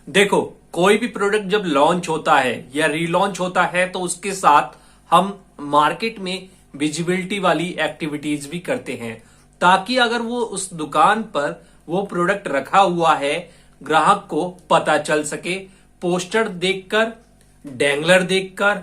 देखो, कोई भी प्रोडक्ट जब लॉन्च होता है या रीलॉन्च होता है तो उसके साथ हम मार्केट में विजिबिलिटी वाली एक्टिविटीज भी करते हैं, ताकि अगर वो उस दुकान पर वो प्रोडक्ट रखा हुआ है, ग्राहक को पता चल सके। पोस्टर देखकर, डैंगलर देखकर,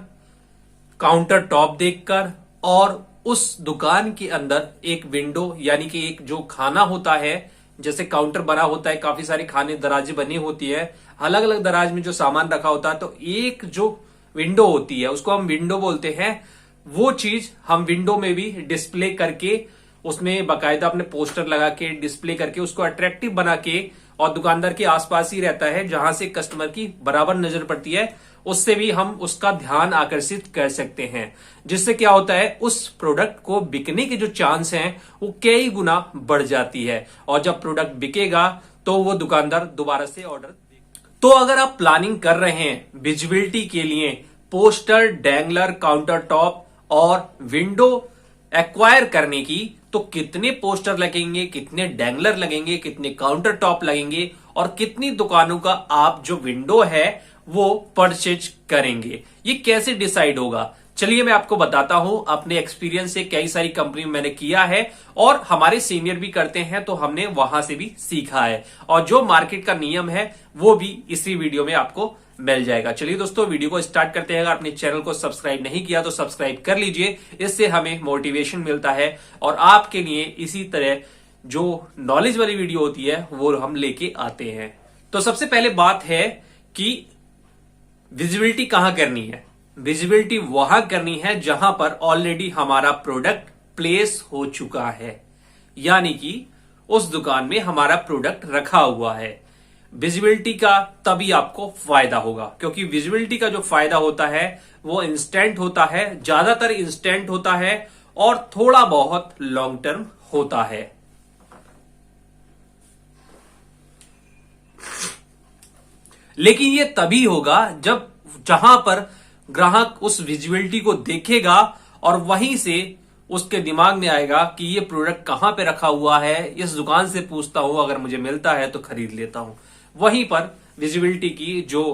काउंटर टॉप देखकर और उस दुकान के अंदर एक विंडो यानी कि एक जो खाना होता है, जैसे काउंटर बना होता है, काफी सारे खाने दराजे बनी होती है, अलग अलग दराज में जो सामान रखा होता है, तो एक जो विंडो होती है उसको हम विंडो बोलते हैं। वो चीज हम विंडो में भी डिस्प्ले करके, उसमें बाकायदा अपने पोस्टर लगा के डिस्प्ले करके उसको अट्रैक्टिव बना के, और दुकानदार के आसपास ही रहता है जहां से कस्टमर की बराबर नजर पड़ती है, उससे भी हम उसका ध्यान आकर्षित कर सकते हैं। जिससे क्या होता है, उस प्रोडक्ट को बिकने के जो चांस हैं वो कई गुना बढ़ जाती है, और जब प्रोडक्ट बिकेगा तो वो दुकानदार दोबारा से ऑर्डर। तो अगर आप प्लानिंग कर रहे हैं विजिबिलिटी के लिए पोस्टर, डैंगलर, काउंटर टॉप और विंडो एक्वायर करने की, तो कितने पोस्टर लगेंगे, कितने डैंगलर लगेंगे, कितने काउंटर टॉप लगेंगे और कितनी दुकानों का आप जो विंडो है वो परचेज करेंगे, ये कैसे डिसाइड होगा? चलिए मैं आपको बताता हूं। अपने एक्सपीरियंस से कई सारी कंपनी में मैंने किया है और हमारे सीनियर भी करते हैं, तो हमने वहां से भी सीखा है, और जो मार्केट का नियम है वो भी इसी वीडियो में आपको मिल जाएगा। चलिए दोस्तों, वीडियो को स्टार्ट करते हैं। अगर आपने चैनल को सब्सक्राइब नहीं किया तो सब्सक्राइब कर लीजिए, इससे हमें मोटिवेशन मिलता है और आपके लिए इसी तरह जो नॉलेज वाली वीडियो होती है वो हम लेके आते हैं। तो सबसे पहले बात है कि विजिबिलिटी कहां करनी है। विजिबिलिटी वहां करनी है जहां पर ऑलरेडी हमारा प्रोडक्ट प्लेस हो चुका है, यानी कि उस दुकान में हमारा प्रोडक्ट रखा हुआ है। विजिबिलिटी का तभी आपको फायदा होगा, क्योंकि विजिबिलिटी का जो फायदा होता है वो इंस्टेंट होता है, ज्यादातर इंस्टेंट होता है और थोड़ा बहुत लॉन्ग टर्म होता है। लेकिन ये तभी होगा जब जहां पर ग्राहक उस विजिबिलिटी को देखेगा और वहीं से उसके दिमाग में आएगा कि ये प्रोडक्ट कहां पे रखा हुआ है, इस दुकान से पूछता हूं, अगर मुझे मिलता है तो खरीद लेता हूं। वहीं पर विजिबिलिटी की जो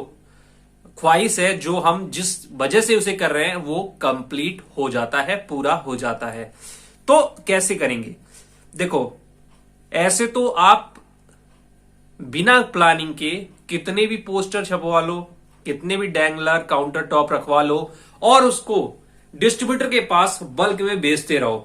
ख्वाहिश है, जो हम जिस वजह से उसे कर रहे हैं, वो कंप्लीट हो जाता है, पूरा हो जाता है। तो कैसे करेंगे? देखो, ऐसे तो आप बिना प्लानिंग के कितने भी पोस्टर छपवा लो, कितने भी डैंगलर, काउंटर टॉप रखवा लो और उसको डिस्ट्रीब्यूटर के पास बल्क में बेचते रहो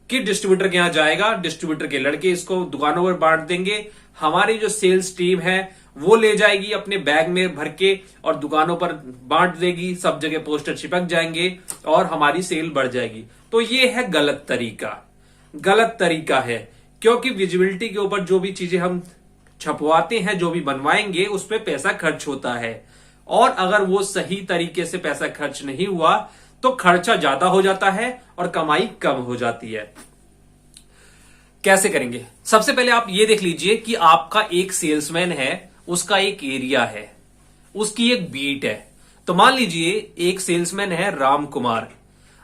कि डिस्ट्रीब्यूटर के यहां जाएगा, डिस्ट्रीब्यूटर के लड़के इसको दुकानों पर बांट देंगे, हमारी जो सेल्स टीम है वो ले जाएगी अपने बैग में भर के और दुकानों पर बांट देगी, सब जगह पोस्टर चिपक जाएंगे और हमारी सेल बढ़ जाएगी। तो ये है गलत तरीका, गलत तरीका है, क्योंकि विजिबिलिटी के ऊपर जो भी चीजें हम छपवाते हैं, जो भी बनवाएंगे, उस पर पैसा खर्च होता है, और अगर वो सही तरीके से पैसा खर्च नहीं हुआ तो खर्चा ज्यादा हो जाता है और कमाई कम हो जाती है। कैसे करेंगे? सबसे पहले आप ये देख लीजिए कि आपका एक सेल्समैन है, उसका एक एरिया है, उसकी एक बीट है। तो मान लीजिए एक सेल्समैन है राम कुमार।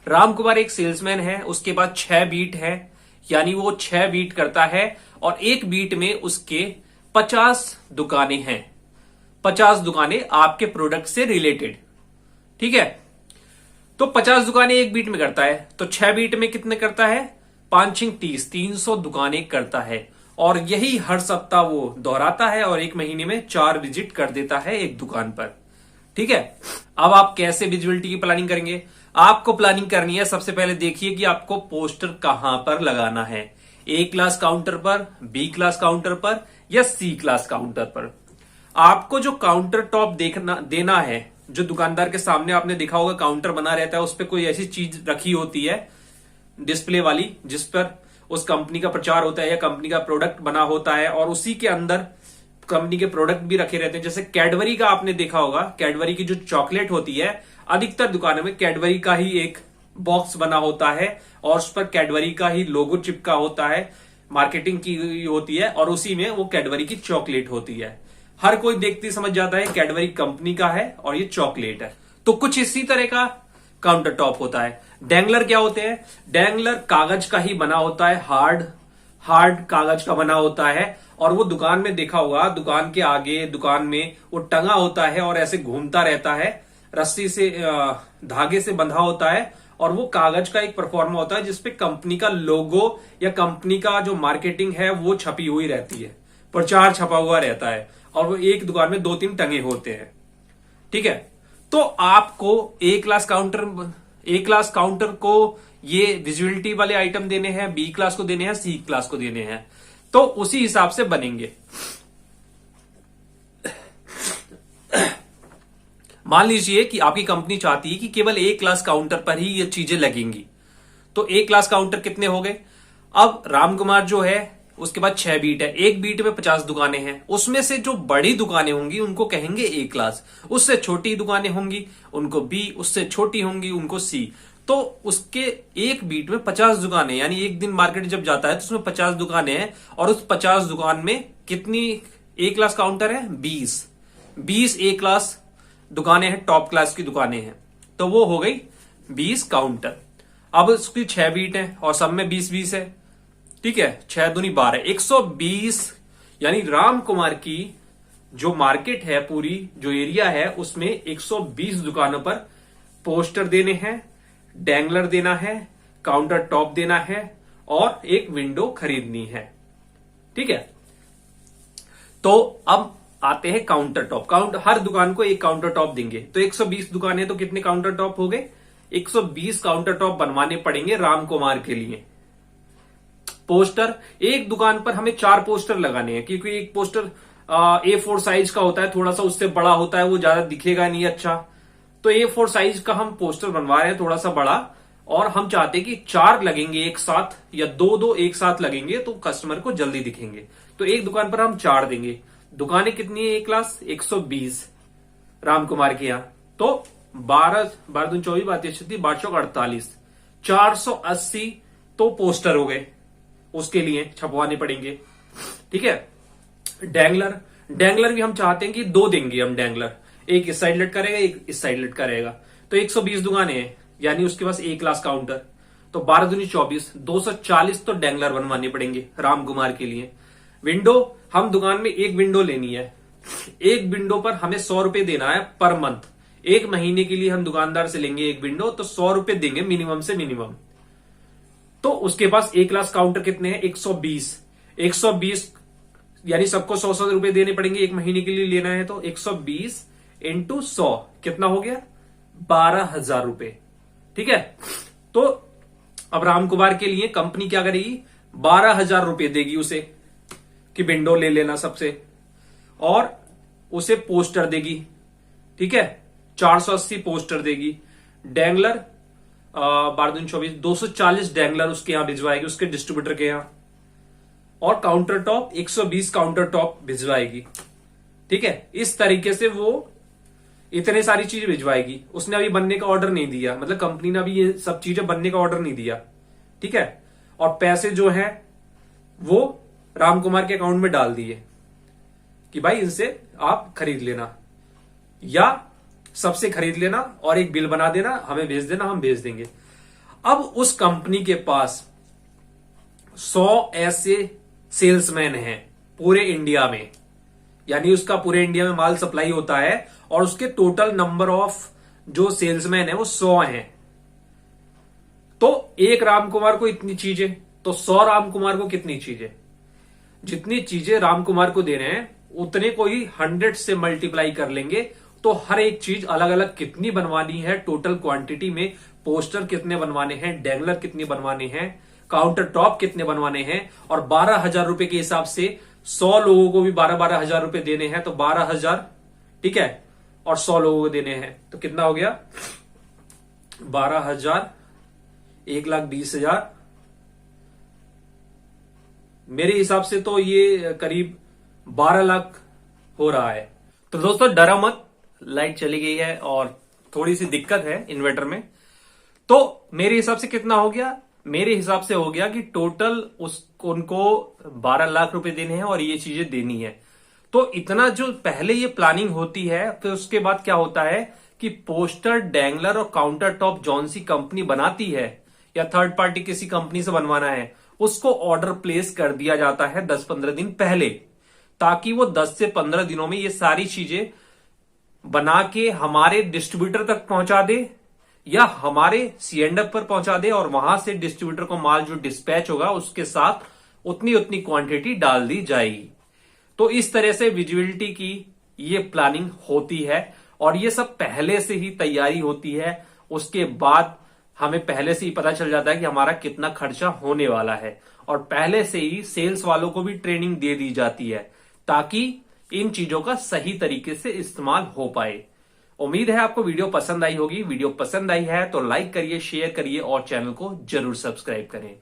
राम कुमार एक सेल्समैन है, उसके पास 6 बीट है, यानी वो 6 बीट करता है और एक बीट में उसके 50 दुकानें हैं। 50 दुकानें आपके प्रोडक्ट से रिलेटेड, ठीक है? तो 50 दुकानें एक बीट में करता है, तो 6 बीट में कितने करता है? 5 30, 300 दुकानें करता है, और यही हर सप्ताह वो दोहराता है और एक महीने में 4 विजिट कर देता है एक दुकान पर, ठीक है? अब आप कैसे विजिबिलिटी की प्लानिंग करेंगे? आपको प्लानिंग करनी है, सबसे पहले देखिए कि आपको पोस्टर कहां पर लगाना है। ए क्लास काउंटर पर, बी क्लास काउंटर पर या सी क्लास काउंटर पर। आपको जो काउंटर टॉप देना है, जो दुकानदार के सामने आपने देखा होगा काउंटर बना रहता है, उस पर कोई ऐसी चीज रखी होती है डिस्प्ले वाली जिस पर उस कंपनी का प्रचार होता है या कंपनी का प्रोडक्ट बना होता है, और उसी के अंदर कंपनी के प्रोडक्ट भी रखे रहते हैं। जैसे कैडबरी का आपने देखा होगा, कैडबरी की जो चॉकलेट होती है, अधिकतर दुकानों में कैडबरी का ही एक बॉक्स बना होता है और उस पर कैडबरी का ही लोगो चिपका होता है, मार्केटिंग की होती है, और उसी में वो कैडबरी की चॉकलेट होती है। हर कोई देखते समझ जाता है कैडबरी कंपनी का है और ये चॉकलेट है। तो कुछ इसी तरह का काउंटर टॉप होता है। डैंगलर क्या होते हैं? डैंगलर कागज का ही बना होता है, हार्ड कागज का बना होता है और वो दुकान में देखा होगा, दुकान के आगे दुकान में वो टंगा होता है और ऐसे घूमता रहता है, रस्सी से धागे से बंधा होता है और वो कागज का एक परफॉर्मा होता है जिसपे कंपनी का लोगो या कंपनी का जो मार्केटिंग है वो छपी हुई रहती है, प्रचार छपा हुआ रहता है और वो एक दुकान में 2-3 टंगे होते हैं। ठीक है, तो आपको ए क्लास काउंटर को ये विजुअलिटी वाले आइटम देने हैं, बी क्लास को देने हैं, सी क्लास को देने हैं, तो उसी हिसाब से बनेंगे। मान लीजिए कि आपकी कंपनी चाहती है कि केवल ए क्लास काउंटर पर ही ये चीजें लगेंगी, तो ए क्लास काउंटर कितने हो गए? अब रामकुमार जो है उसके बाद 6 बीट है, एक बीट में 50 दुकानें हैं, उसमें से जो बड़ी दुकानें होंगी उनको कहेंगे ए क्लास, उससे छोटी दुकानें होंगी उनको बी, उससे छोटी होंगी उनको सी। तो उसके एक बीट में 50 दुकानें, यानी एक दिन मार्केट जब जाता है तो उसमें 50 दुकानें हैं और उस 50 दुकान में कितनी ए क्लास काउंटर है? 20 ए क्लास दुकानें हैं, टॉप क्लास की दुकानें हैं, तो वो हो गई 20 काउंटर। अब उसकी 6 बीट है और सब में 20-20 है। ठीक है, 6 दूनी 12, 120, यानी राम कुमार की जो मार्केट है, पूरी जो एरिया है, उसमें 120 दुकानों पर पोस्टर देने हैं, डैंगलर देना है, काउंटर टॉप देना है और एक विंडो खरीदनी है। ठीक है, तो अब आते हैं काउंटर टॉप। हर दुकान को एक काउंटर टॉप देंगे, तो 120 दुकानें तो कितने काउंटर टॉप हो गए? 120 काउंटर टॉप बनवाने पड़ेंगे राम कुमार के लिए। पोस्टर, एक दुकान पर हमें 4 पोस्टर लगाने हैं, क्योंकि एक पोस्टर A4 साइज का होता है, थोड़ा सा उससे बड़ा होता है, वो ज्यादा दिखेगा नहीं अच्छा, तो A4 साइज का हम पोस्टर बनवा रहे हैं, थोड़ा सा बड़ा, और हम चाहते हैं कि 4 लगेंगे एक साथ या 2-2 एक साथ लगेंगे तो कस्टमर को जल्दी दिखेंगे, तो एक दुकान पर हम 4 देंगे। दुकानें कितनी है? ए क्लास 120 राम कुमार के यहां, तो 12 24 1248 480 तो पोस्टर हो गए, उसके लिए छपवाने पड़ेंगे। ठीक है, डैंगलर भी हम चाहते हैं कि 2 देंगे हम डैंगलर, एक इस साइड लटका रहेगा, एक इस साइड लटका रहेगा, तो 120 दुकानें हैं, यानी उसके पास ए क्लास काउंटर, तो 12 दूनी 24, 240 तो डैंगलर बनवाने पड़ेंगे राम कुमार के लिए। विंडो, हम दुकान में एक विंडो लेनी है, एक विंडो पर हमें 100 रुपए देना है पर मंथ, एक महीने के लिए हम दुकानदार से लेंगे एक विंडो, तो 100 रुपए देंगे मिनिमम से मिनिमम। तो उसके पास ए क्लास काउंटर कितने हैं? 120 यानी सबको 100 रुपए देने पड़ेंगे, एक महीने के लिए लेना है, तो 120 इंटू 100 कितना हो गया? 12,000 रुपए। ठीक है, तो अब राम कुमार के लिए कंपनी क्या करेगी? 12,000 रुपए देगी उसे कि विंडो ले लेना सबसे, और उसे पोस्टर देगी। ठीक है, 480 पोस्टर देगी। डैंगलर 12-24 240 डैंगलर उसके यहां भिजवाएगी, उसके डिस्ट्रीब्यूटर के यहां, और काउंटर टॉप 120 काउंटर टॉप भिजवाएगी। ठीक है, इस तरीके से वो इतने सारी चीजें भिजवाएगी। उसने अभी बनने का ऑर्डर नहीं दिया, मतलब कंपनी ने अभी ये सब चीजें बनने का ऑर्डर नहीं दिया। ठीक है, और पैसे जो है वो राम कुमार के अकाउंट में डाल दिए कि भाई इनसे आप खरीद लेना या सबसे खरीद लेना और एक बिल बना देना, हमें भेज देना, हम भेज देंगे। अब उस कंपनी के पास 100 ऐसे सेल्समैन हैं पूरे इंडिया में, यानी उसका पूरे इंडिया में माल सप्लाई होता है और उसके टोटल नंबर ऑफ जो सेल्समैन है वो 100 हैं। तो एक राम कुमार को इतनी चीजें, तो 100 राम कुमार को कितनी चीजें? जितनी चीजें राम कुमार को दे रहे हैं उतने को ही 100 से मल्टीप्लाई कर लेंगे, तो हर एक चीज अलग अलग कितनी बनवानी है टोटल क्वांटिटी में, पोस्टर कितने बनवाने हैं, डैंगलर कितने बनवाने हैं, काउंटर टॉप कितने बनवाने हैं, और 12,000 रुपए के हिसाब से 100 लोगों को भी 12-12 हजार रुपए देने हैं, तो 12,000। ठीक है, और 100 लोगों को देने हैं, तो कितना हो गया? 12,000, 1,20,000। मेरे हिसाब से तो ये करीब 12 लाख हो रहा है। तो दोस्तों डरा मत, लाइट चली गई है और थोड़ी सी दिक्कत है इन्वर्टर में। तो मेरे हिसाब से कितना हो गया? मेरे हिसाब से हो गया कि टोटल उनको 12 लाख रुपए देने हैं और ये चीजें देनी है। तो इतना जो पहले ये प्लानिंग होती है, फिर उसके बाद क्या होता है कि पोस्टर, डैंगलर और काउंटर टॉप जौन सी कंपनी बनाती है या थर्ड पार्टी किसी कंपनी से बनवाना है, उसको ऑर्डर प्लेस कर दिया जाता है 10-15 दिन पहले, ताकि वो 10 से 15 दिनों में ये सारी चीजें बना के हमारे डिस्ट्रीब्यूटर तक पहुंचा दे या हमारे सीएंडएफ पर पहुंचा दे, और वहां से डिस्ट्रीब्यूटर को माल जो डिस्पैच होगा उसके साथ उतनी उतनी क्वांटिटी डाल दी जाएगी। तो इस तरह से विजिबिलिटी की ये प्लानिंग होती है और ये सब पहले से ही तैयारी होती है। उसके बाद हमें पहले से ही पता चल जाता है कि हमारा कितना खर्चा होने वाला है, और पहले से ही सेल्स वालों को भी ट्रेनिंग दे दी जाती है ताकि इन चीजों का सही तरीके से इस्तेमाल हो पाए। उम्मीद है आपको वीडियो पसंद आई होगी। वीडियो पसंद आई है तो लाइक करिए, शेयर करिए और चैनल को जरूर सब्सक्राइब करें।